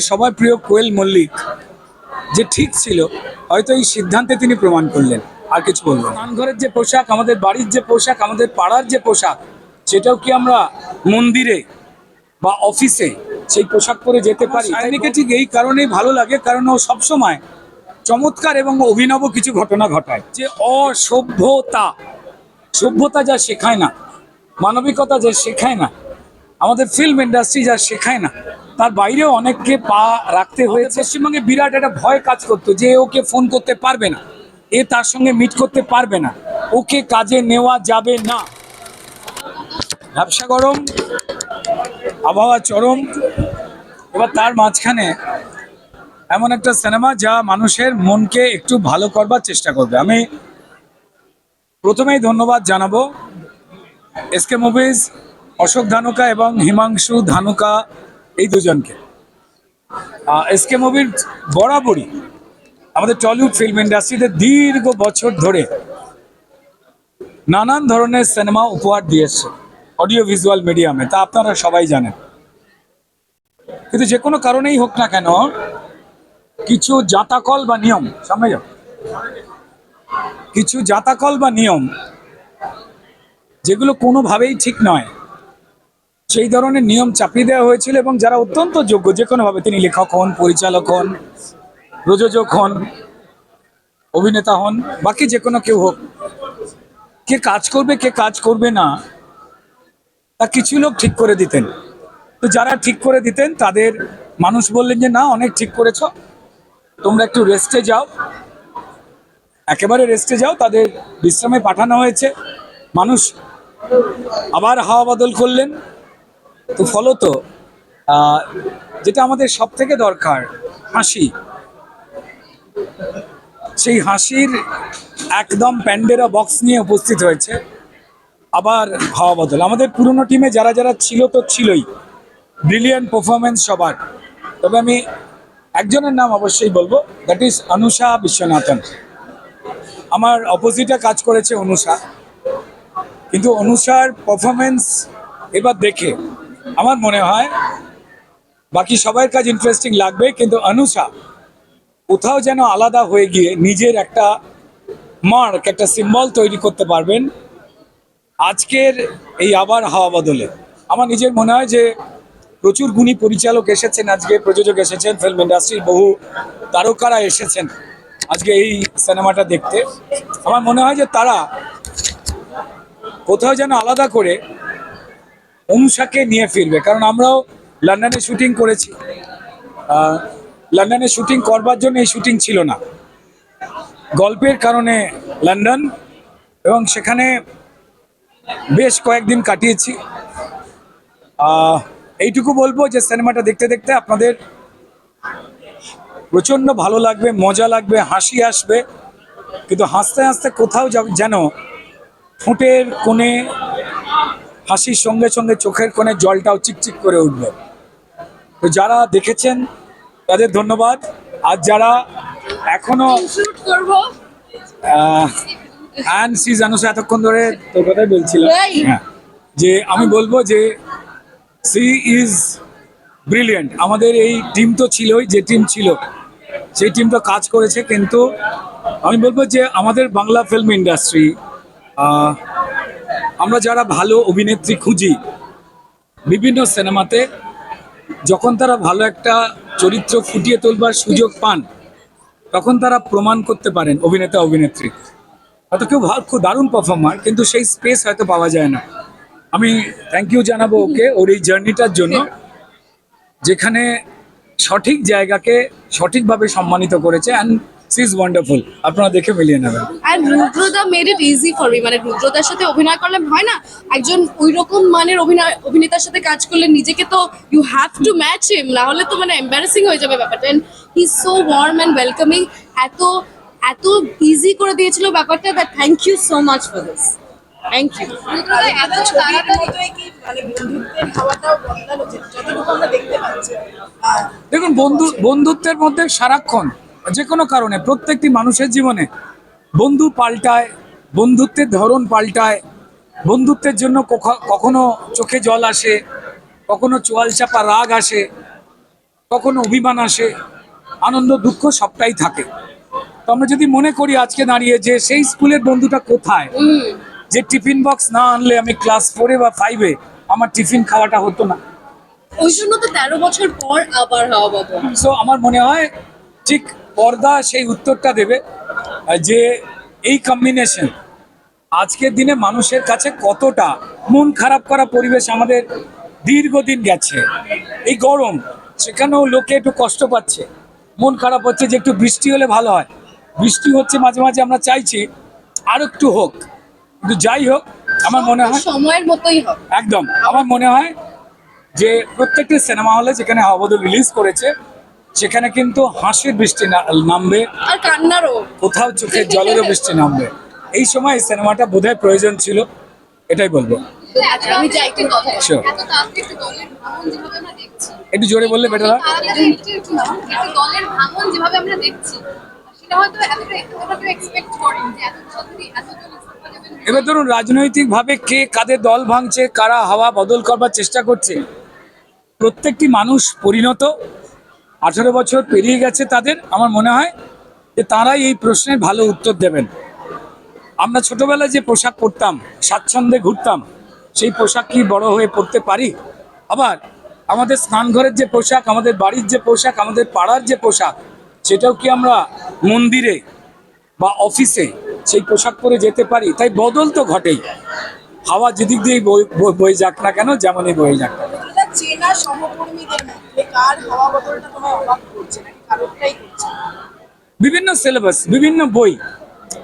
সবার প্রিয় কোয়েল মল্লিক যে ঠিক ছিল, হয়তো এই সিদ্ধান্তে তিনি প্রমাণ করলেন। আর কিছু বলবো না। ঘরের যে পোশাক, আমাদের বাড়ির যে পোশাক, আমাদের পাড়ার যে পোশাক, সেটাও কি আমরা মন্দিরে বা অফিসে সেই পোশাক পরে যেতে পারি? সায়নীকে ঠিক এই কারণেই ভালো লাগে, কারণ ও সবসময় চমৎকার এবং অভিনব কিছু ঘটনা ঘটায়। যে সভ্যতা যা শেখায় না, মানবিকতা যা শেখায় না, আমাদের ফিল্ম ইন্ডাস্ট্রি যা শেখায় না, তার বাইরেও অনেককে পা রাখতে হয়েছে। পশ্চিমবঙ্গে বিরাট একটা ভয় কাজ করতো যে ওকে ফোন করতে পারবে না, এ তার সঙ্গে মিট করতে পারবে না, ওকে কাজে নেওয়া যাবে না। ব্যবসা গরম, আবহাওয়া চরম, এবার তার মাঝখানে এমন একটা সিনেমা যা মানুষের মনকে একটু ভালো করবার চেষ্টা করবে। আমি প্রথমেই ধন্যবাদ জানাবো এসকে মুভিজ, অশোক ধানুকা এবং হিমাংশু ধানুকা, এই দুজনকে। এসকে মুভির বরাবরই আমাদের টলিউড ফিল্ম ইন্ডাস্ট্রিতে দীর্ঘ বছর ধরে নানান ধরনের সিনেমা উপহার দিয়েছে অডিও ভিজুয়াল মিডিয়ামে, তা আপনারা সবাই জানেন। কিন্তু যে কোনো কারণেই হোক না কেন, কিছু জাতাকল বা নিয়ম, সামনে যাও, কিছু জাতাকল বা নিয়ম যেগুলো কোনোভাবেই ঠিক নয়, সেই ধরনের নিয়ম চাপিয়ে দেওয়া হয়েছিল। এবং যারা অত্যন্ত যোগ্য, যে কোনোভাবে, তিনি লেখক হন, পরিচালক হন, প্রযোজক হন, অভিনেতা হন, বাকি যে কোনো কেউ হোক, কে কাজ করবে কে কাজ করবে না তা কিছু লোক ঠিক করে দিতেন। তো যারা ঠিক করে দিতেন তাদের মানুষ বললেন যে না, অনেক ঠিক করেছো, তোমরা একটু রেস্টে যাও, একেবারে রেস্টে যাও। তাদের বিশ্রামে পাঠানো হয়েছে। মানুষ আবার হাওয়া বদল করলেন। তো ফলত যেটা আমাদের সব থেকে দরকার, হাসি, সেই হাসির একদম প্যান্ডেরা বক্স নিয়ে উপস্থিত হয়েছে আবার হাওয়া বদল। আমাদের পুরনো টিমে যারা যারা ছিল তো ছিলই, ব্রিলিয়ান্ট পারফরমেন্স সবার। তবে আমি একজনের নাম অবশ্যই বলবো, দ্যাট ইজ অনুষা বিশ্বনাথন। আমার অপোজিটে কাজ করেছে অনুষা, কিন্তু অনুষার পারফরমেন্স এবার দেখে আমার মনে হয় বাকি সবার কাজ ইন্টারেস্টিং লাগবে, কিন্তু অনুষা কোথাও যেন আলাদা হয়ে গিয়ে নিজের একটা মার্ক, একটা সিম্বল তৈরি করতে পারবেন আজকের এই আবার হাওয়া বদলে। আমার নিজের মনে হয় যে প্রচুর গুণী পরিচালক এসেছেন আজকে, প্রযোজক এসেছেন, ফিল্ম ইন্ডাস্ট্রির বহু তারকারা এসেছেন আজকে এই সিনেমাটা দেখতে। আমার মনে হয় যে তারা কোথাও যেন আলাদা করে অনুষাকে নিয়ে ফিরবে। কারণ আমরাও লন্ডনে শুটিং করেছি, লন্ডনে শুটিং করবার জন্য এই শুটিং ছিল না, গল্পের কারণে লন্ডন, এবং সেখানে বেশ কয়েকদিন কাটিয়েছি। এইটুকু বলবো যে সিনেমাটা দেখতে দেখতে আপনাদের প্রচণ্ড ভালো লাগবে, মজা লাগবে, হাসি আসবে, কিন্তু হাসতে হাসতে কোথাও যেন ঠোঁটের কোণে হাসির সঙ্গে সঙ্গে চোখের কোণে জলটাও চিকচিক করে উঠবে। তো যারা দেখেছেন তাদের ধন্যবাদ। আর যারা এখনো এতক্ষণ ধরে তোর কথাই বলছিলাম, হ্যাঁ, যে আমি বলবো যে সি ইজ ব্রিলিয়েন্ট। আমাদের এই টিম তো ছিলই, যে টিম ছিল সেই টিম তো কাজ করেছে, কিন্তু আমি বলবো যে আমাদের বাংলা ফিল্ম ইন্ডাস্ট্রি, আমরা যারা ভালো অভিনেত্রী খুঁজি বিভিন্ন সিনেমাতে, যখন তারা ভালো একটা চরিত্র ফুটিয়ে তোলবার সুযোগ পান, তখন তারা প্রমাণ করতে পারেন অভিনেতা অভিনেত্রী। হয়তো কেউ খুব দারুণ পারফর্মার, কিন্তু সেই স্পেস হয়তো পাওয়া যায় না। আমি থ্যাংক ইউ জানাবো ওকে, ওর এই জার্নিটার জন্য, যেখানে সঠিক জায়গাকে সঠিকভাবে সম্মানিত করেছে। অ্যান্ড সি ইজ ওয়ান্ডারফুল, আপনারা দেখে মিলিয়ে নেবেন। And রুদ্রদা made it easy for me, মানে রুদ্রদার সাথে অভিনয় করলে হয় না, একজন ওই রকম মানের অভিনেতার সাথে কাজ করলে নিজেকে তো you have to match him, না হলে তো মানে এম্বারাসিং হয়ে যাবে ব্যাপারটা। And he is so warm and welcoming, এত এত ইজি করে দিয়েছিল ব্যাপারটা, that thank you so much for this. Thank you. দেখুন, বন্ধুত্বের মধ্যে সারাক্ষণ যে কোনো কারণে প্রত্যেকটি মানুষের জীবনে বন্ধু পাল্টায়, বন্ধুত্বের ধরন পাল্টায়, বন্ধুত্বের জন্য কখনো চোখে জল আসে, কখনো চোয়াল চাপা রাগ আসে, কখনো অভিমান আসে, আনন্দ দুঃখ সবটাই থাকে। তো আমরা যদি মনে করি আজকে দাঁড়িয়ে যে সেই স্কুলের বন্ধুটা কোথায়, যে টিফিন বক্স না আনলে আমি ক্লাস 4-এ বা 5-এ আমার টিফিন খাওয়াটা হতো না। ওই জন্য তো 13 বছর পর আবার হওয়া বদল। সো আমার মনে হয় ঠিক পর্দা সেই উত্তরটা দেবে যে এই কম্বিনেশন আজকের দিনে মানুষের কাছে কতটা মন খারাপ করা পরিবেশ আমাদের দীর্ঘদিন গেছে। এই গরম, সেখানেও লোকে একটু কষ্ট পাচ্ছে, মন খারাপ হচ্ছে যে একটু বৃষ্টি হলে ভালো হয়। বৃষ্টি হচ্ছে মাঝে মাঝে, আমরা চাইছি আর একটু হোক, কিন্তু যাই হোক আমার মনে হয় সময়ের মতোই হবে। একদম আমার মনে হয় যে প্রত্যেকটি সিনেমা হলে যেখানে হাওয়া বদল রিলিজ করেছে সেখানে কিন্তু হাসির বৃষ্টি নামবে, আর কান্নারও। কোথাও চোখের জলেরও বৃষ্টি নামবে। এই সময় এই সিনেমাটা বোধহয় প্রয়োজন ছিল, এটাই বলবো। আচ্ছা, আমি যাই একটু কথা বলি। Sure. এত তাড়াতাড়ি একটু দলের ভাঙন যেভাবে আমরা দেখছি, একটু জোরে বললে বেটার হয়। তাড়াতাড়ি একটু দলের ভাঙন যেভাবে আমরা দেখছি, সেটা হয়তো এতটা কেউ এক্সপেক্ট করেন যে এত তাড়াতাড়ি এতজন ইস্তফা দেবেন। এবার ধরুন রাজনৈতিক ভাবে কে কাদের দল ভাঙছে, কারা হাওয়া বদল করবার চেষ্টা করছে, প্রত্যেকটি মানুষ পরিণত, 18 বছর পেরিয়ে গেছে তাদের। আমার মনে হয় যে তারাই এই প্রশ্নের ভালো উত্তর দেবেন। আমরা ছোটবেলায় যে পোশাক পরতাম, স্বাচ্ছন্দ্যে ঘুরতাম, সেই পোশাক কি বড় হয়ে পরতে পারি? আবার আমাদের স্নানঘরের যে পোশাক, আমাদের বাড়ির যে পোশাক, আমাদের পাড়ার যে পোশাক, সেটাও কি আমরা মন্দিরে বা অফিসে সেই পোশাক পরে যেতে পারি? তাই বদল তো ঘটেই, হাওয়া যেদিক দিয়েই বয়ে যাক না কেন, যেমনই বয়ে যাক না কেন। এটা চেনা সহকর্মীদের মধ্যে কার হাওয়া বদলটা তোমায় অবাক করছে নাকি কারোরটাই করছে না? বিভিন্ন সিলেবাস, বিভিন্ন বই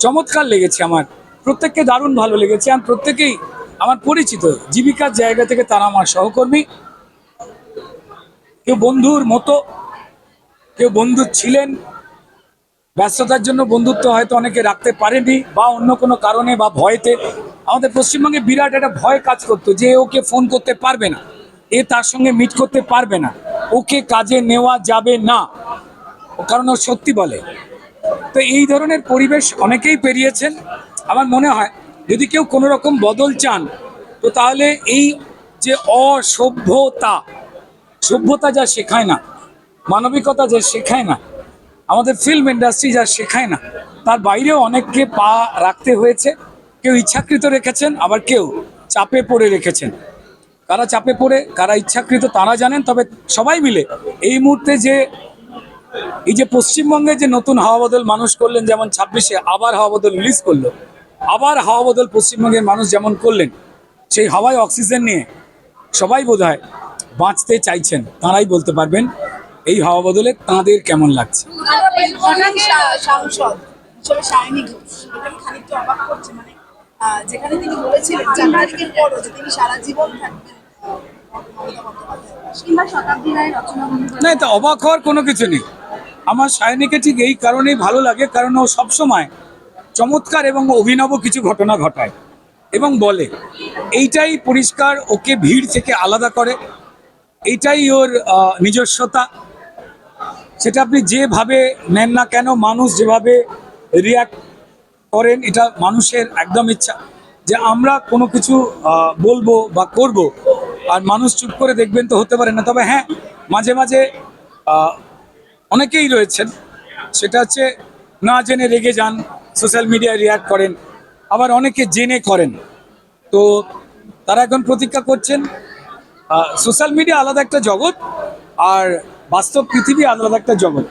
চমৎকার লেগেছে আমার, প্রত্যেককে দারুণ ভালো লেগেছে। আর প্রত্যেকেই আমার পরিচিত, জীবিকার জায়গা থেকে তারা আমার সহকর্মী। কেউ বন্ধুর মতো, কেউ বন্ধু ছিলেন, ব্যস্ততার জন্য বন্ধুত্ব হয়তো অনেকে রাখতে পারেনি, বা অন্য কোনো কারণে বা ভয়েতে। আমাদের পশ্চিমবঙ্গে বিরাট একটা ভয় কাজ করতো যে ওকে ফোন করতে পারবে না, এ তার সঙ্গে মিট করতে পারবে না, ওকে কাজে নেওয়া যাবে না, কারণ ও সত্যি বলে। তো এই ধরনের পরিবেশ অনেকেই পেরিয়েছেন। আমার মনে হয় যদি কেউ কোনো রকম বদল চান, তো তাহলে এই যে অসভ্যতা, সভ্যতা যা শেখায় না, মানবিকতা যা শেখায় না, আমাদের ফিল্ম ইন্ডাস্ট্রি যা শেখায় না, তার বাইরেও অনেককে পা রাখতে হয়েছে। কেউ ইচ্ছাকৃত রেখেছেন, আবার কেউ চাপে পড়ে রেখেছেন। কারা চাপে পড়ে, কারা ইচ্ছাকৃত তারা জানেন। তবে সবাই মিলে এই মুহূর্তে যে এই যে পশ্চিমবঙ্গে যে নতুন হাওয়া বদল মানুষ করলেন, যেমন 26-এ আবার হাওয়া বদল রিলিজ করলো, আবার হাওয়া বদল পশ্চিমবঙ্গের মানুষ যেমন করলেন, সেই হাওয়ায় অক্সিজেন নিয়ে সবাই বোধহয় বাঁচতে চাইছেন। তাঁরাই বলতে পারবেন এই হাওয়া বদলে তাঁদের কেমন লাগছে। আমরা প্রধান সাংসদ হিসেবে সায়নী ঘোষ, এটা আমি খানিকটা অবাক করছে। মানে যেখানে তিনি বলেছিলেন 4 তারিখের পরও যে তিনি সারা জীবন থাকবেন মমতা বন্দ্যোপাধ্যায়ের পাশে। কিংবা শতাব্দী রায় রচনা বন্দ্যোপাধ্যায়। না, এটা অবাক হওয়ার কোনো কিছু নেই। আমার সায়নীকে ঠিক এই কারণেই ভালো লাগে, কারণ ও সবসময় চমৎকার এবং অভিনব কিছু ঘটনা ঘটায় এবং বলে। এইটাই পরিষ্কার ওকে ভিড় থেকে আলাদা করে, এইটাই ওর নিজস্বতা। সেটা আপনি যেভাবে নেন না কেন, মানুষ যেভাবে রিয়াক্ট করেন, এটা মানুষের একদম ইচ্ছা যে আমরা কোনো কিছু বলবো বা করব, আর মানুষ চুপ করে দেখবেন তো হতে পারে না। তবে হ্যাঁ, মাঝে মাঝে অনেকেই রয়েছেন, সেটা হচ্ছে না জেনে রেগে যান, সোশ্যাল মিডিয়ায় রিয়াক্ট করেন, আবার অনেকে জেনে করেন। তো তারা এখন প্রতীক্ষা করছেন। সোশ্যাল মিডিয়া আলাদা একটা জগৎ, আর বাস্তব পৃথিবী আলাদা একটা জগৎ।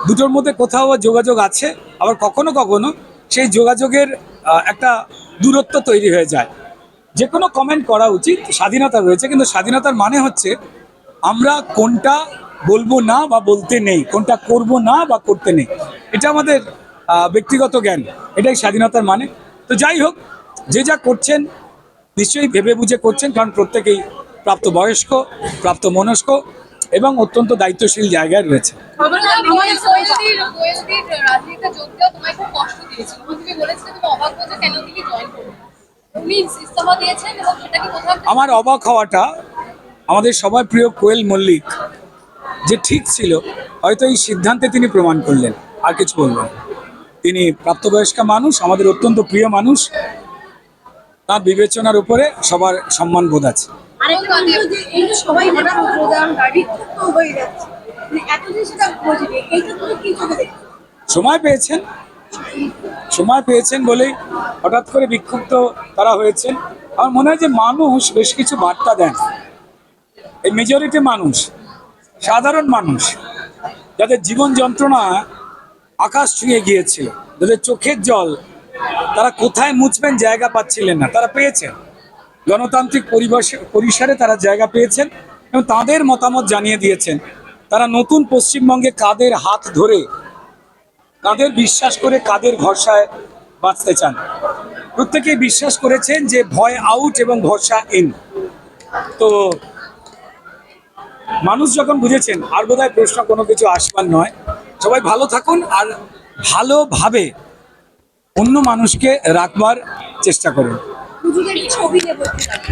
দুটোর মধ্যে কোথাও যোগাযোগ আছে, আবার কখনো কখনো সেই যোগাযোগের একটা দূরত্ব তৈরি হয়ে যায়। যে কোনো কমেন্ট করা উচিত, স্বাধীনতা রয়েছে, কিন্তু স্বাধীনতার মানে হচ্ছে আমরা কোনটা বলবো না বা বলতে নেই, কোনটা করব না বা করতে নেই, এটা আমাদের ব্যক্তিগত জ্ঞান, এটাই স্বাধীনতার মানে। তো যাই হোক, যে যা করছেন নিশ্চয়ই ভেবে বুঝে করছেন, কারণ প্রত্যেকেই প্রাপ্তবয়স্ক, প্রাপ্তমনস্ক এবং অত্যন্ত দায়িত্বশীল জায়গায় রয়েছে। কোয়েলদির রাজনীতিতে যোগ দেওয়া তোমায় খুব কষ্ট দিয়েছিল, তুমি বলেছিলে তুমি অবাক হয়েছো কেন তিনি জয়েন করবেন। উনি ইস্তফা দিয়েছেন এবং সেটা কি কোথাও আমার অবাক হওয়াটা আমাদের সবার প্রিয় কোয়েল মল্লিক যে ঠিক ছিল, হয়তো এই সিদ্ধান্তে তিনি প্রমাণ করলেন, আর কিছু বলবেন। তিনি প্রাপ্তবয়স্ক মানুষ, আমাদের অত্যন্ত প্রিয় মানুষ, তার বিবেচনার উপরে সবার সম্মান বোধ আছে। আরেকটা যে এই যে সবাই হঠাৎ প্রধান গাড়ি হয়ে যাচ্ছে, মানে এতদিন সেটা বোঝেনি, এইটা তুমি কি চোখে দেখছো? সময় পেয়েছেন বলেই হঠাৎ করে বিক্ষুব্ধ তারা হয়েছেন। আমার মনে হয় যে মানুষ বেশ কিছু বার্তা দেন। এই মেজরিটি মানুষ, সাধারণ মানুষ, যাদের জীবন যন্ত্রণা আকাশ ছুঁয়ে গিয়েছিল, যাদের চোখের জল তারা কোথায় মুছবেন জায়গা পাচ্ছিলেন না, তারা পেয়েছেন। গণতান্ত্রিক পরিসরে তারা জায়গা পেয়েছেন এবং তাদের মতামত জানিয়ে দিয়েছেন তারা নতুন পশ্চিমবঙ্গে কাদের হাত ধরে, কাদের বিশ্বাস করে, কাদের ভরসায় বাঁচতে চান। প্রত্যেকেই বিশ্বাস করেছেন যে ভয় আউট এবং ভরসা ইন। তো মানুষ যখন বুঝেছেন, আর বোধহয় প্রশ্ন কোনো কিছু আসবার নয়। সবাই ভালো থাকুন আর ভালোভাবে অন্য মানুষকে রাখবার চেষ্টা করুন। পুজোদের ছবি দেবো একটু।